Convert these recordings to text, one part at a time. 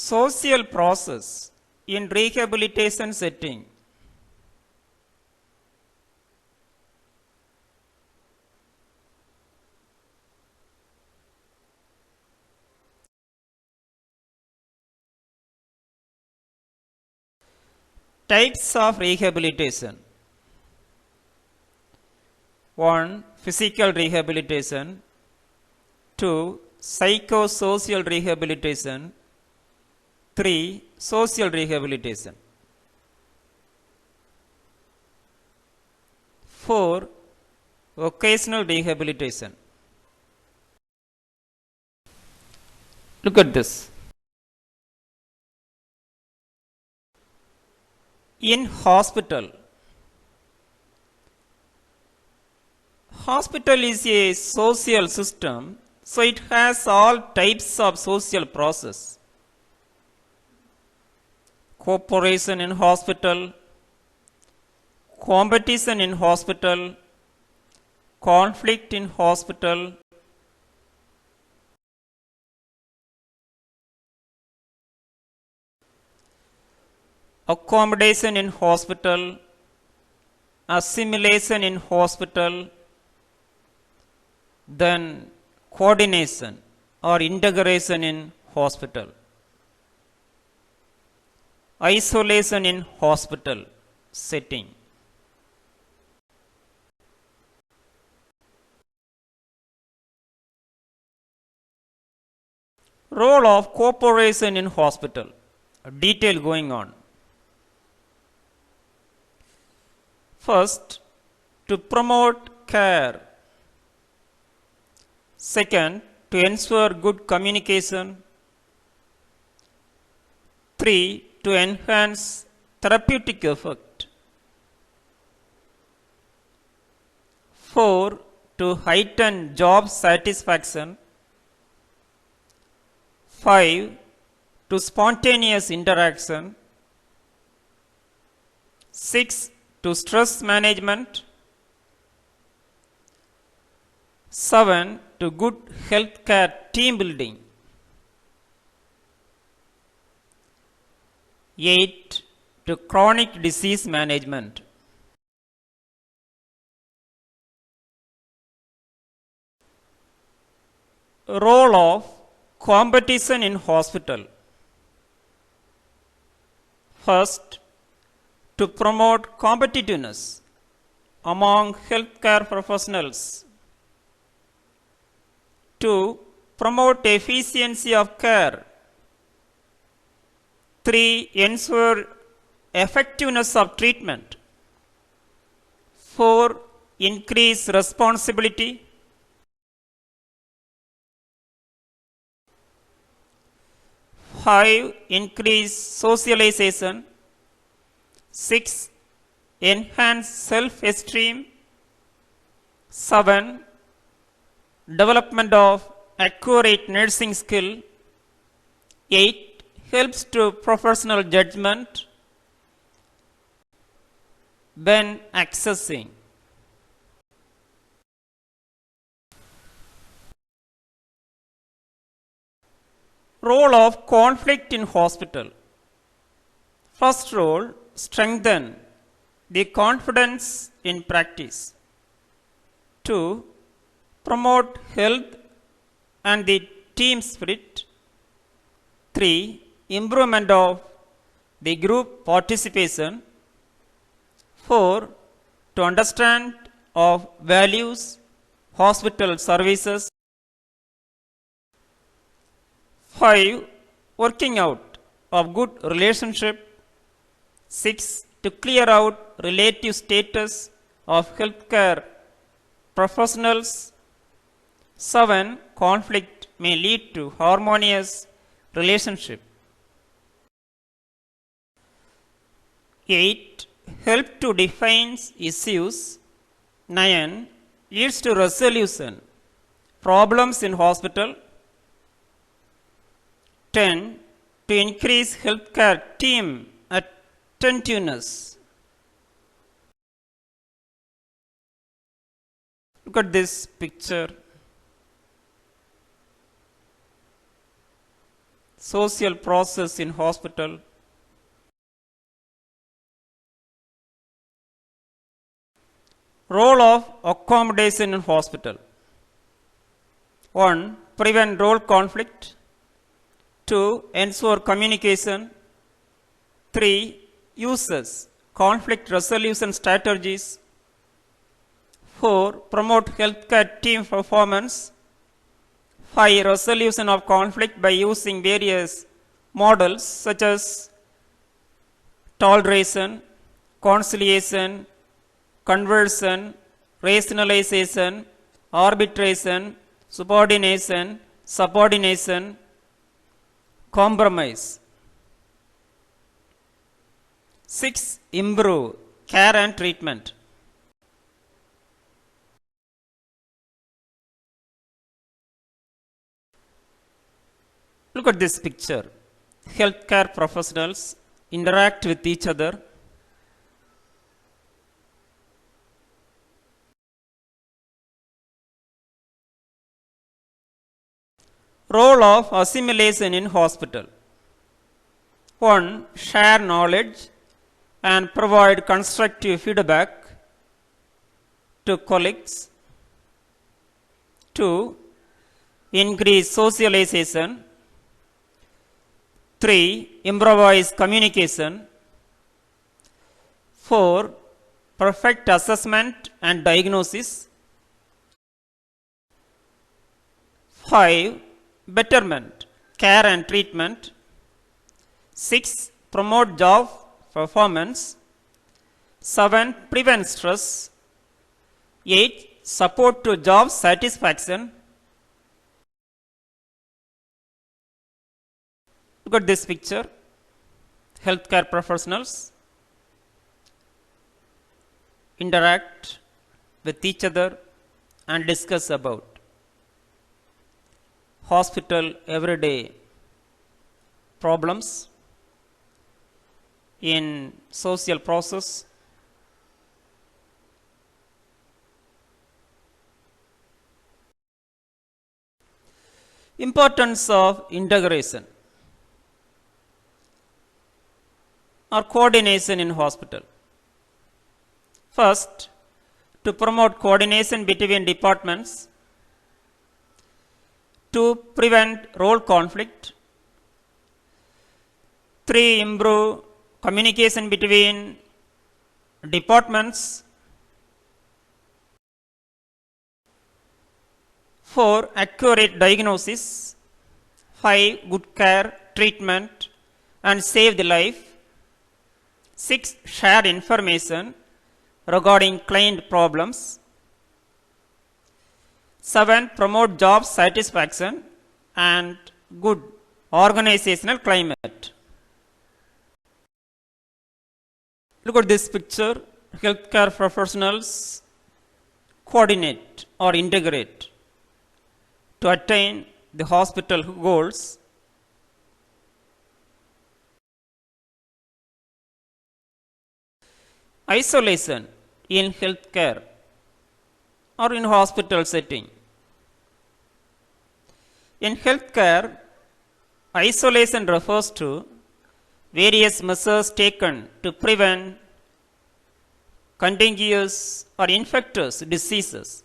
Social process in rehabilitation setting. Types of rehabilitation. 1. Physical rehabilitation. 2. Psychosocial rehabilitation. 3. Social rehabilitation. 4. Vocational rehabilitation. Look at this. In hospital. Hospital is a social system, so it has all types of social process. Cooperation in hospital, competition in hospital, conflict in hospital, accommodation in hospital, assimilation in hospital, then coordination or integration in hospital, isolation in hospital setting. Role of cooperation in hospital. Detail going on. First, to promote care. Second, to ensure good communication. 3. To enhance therapeutic effect. 4. To heighten job satisfaction. 5. To spontaneous interaction. 6. To stress management. 7. To good healthcare team building. 8. To chronic disease management. Role of competition in hospital. First, to promote competitiveness among healthcare professionals. 2. Promote efficiency of care. 3. Ensure effectiveness of treatment. 4. Increase responsibility. 5. Increase socialization. 6. Enhance self-esteem. 7. Development of accurate nursing skill. 8. Helps to professional judgment when accessing. Role of conflict in hospital. First role, strengthen the confidence in practice. 2. Promote health and the team spirit. 3. Improvement of the group participation. 4. To understand of values, hospital services. 5. Working out of good relationship. 6. To clear out relative status of healthcare professionals. 7. Conflict may lead to harmonious relationship. 8. Help to define issues. 9. Leads to resolution problems in hospital. 10. To increase healthcare team attentiveness. Look at this picture. social process in hospital. Role of accommodation in hospital. 1. Prevent role conflict. 2. Ensure communication. 3. Uses conflict resolution strategies. 4. Promote healthcare team performance. 5. Resolution of conflict by using various models such as toleration, conciliation, conversion, rationalization, arbitration, subordination, compromise. 6. Improve care and treatment. Look at this picture. Healthcare professionals interact with each other. Role of assimilation in hospital. 1. Share knowledge and provide constructive feedback to colleagues. 2. Increase socialization. 3. Improvise communication. 4. Perfect assessment and diagnosis. 5. Betterment care and treatment. 6. Promote job performance. 7. Prevent stress. 8. Support to job satisfaction. Look at this picture. Healthcare professionals interact with each other and discuss about hospital everyday problems in social process. Importance of integration or coordination in hospital. First, to promote coordination between departments. To prevent role conflict. 3. Improve communication between departments. 4. Accurate diagnosis. 5. Good care, treatment and save the life. 6. Share information regarding client problems. 7. Promote job satisfaction and good organizational climate. Look at this picture. Healthcare professionals coordinate or integrate to attain the hospital goals. Isolation in healthcare or in hospital setting. In healthcare, isolation refers to various measures taken to prevent contagious or infectious diseases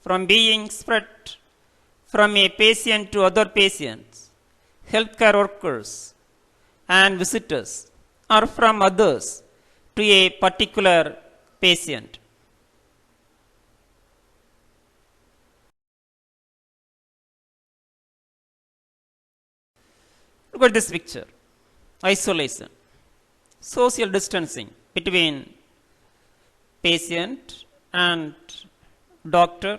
from being spread from a patient to other patients, healthcare workers and visitors, or from others to a particular patient. Look at this picture. Isolation, social distancing between patient and doctor.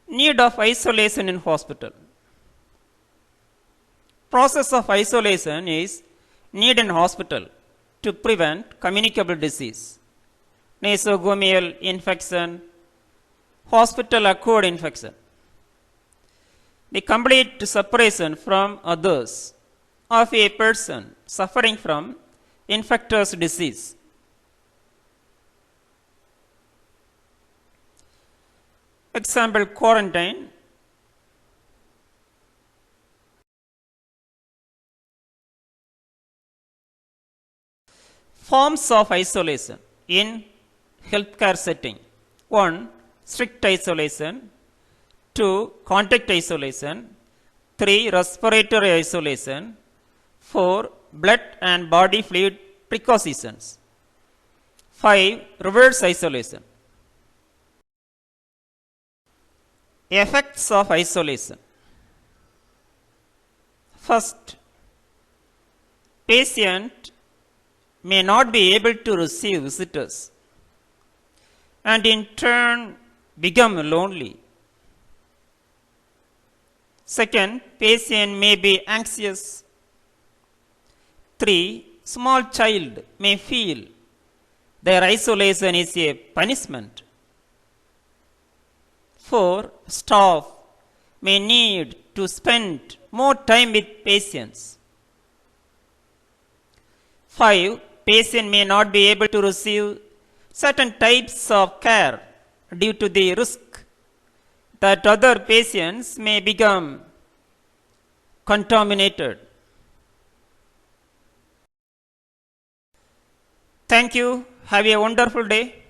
Need of isolation in hospital. Process of isolation is need in hospital to prevent communicable disease, nosocomial infection, hospital acquired infection, the complete separation from others of a person suffering from infectious disease. Example, quarantine. Forms of isolation in healthcare setting. 1. Strict isolation. 2. Contact isolation. 3. Respiratory isolation. 4. Blood and body fluid precautions. 5. Reverse isolation. Effects of isolation. First, patient may not be able to receive visitors and in turn become lonely. Second, patient may be anxious. 3. Small child may feel their isolation is a punishment. 4. Staff may need to spend more time with patients. 5. Patient may not be able to receive certain types of care due to the risk that other patients may become contaminated. Thank you. Have a wonderful day.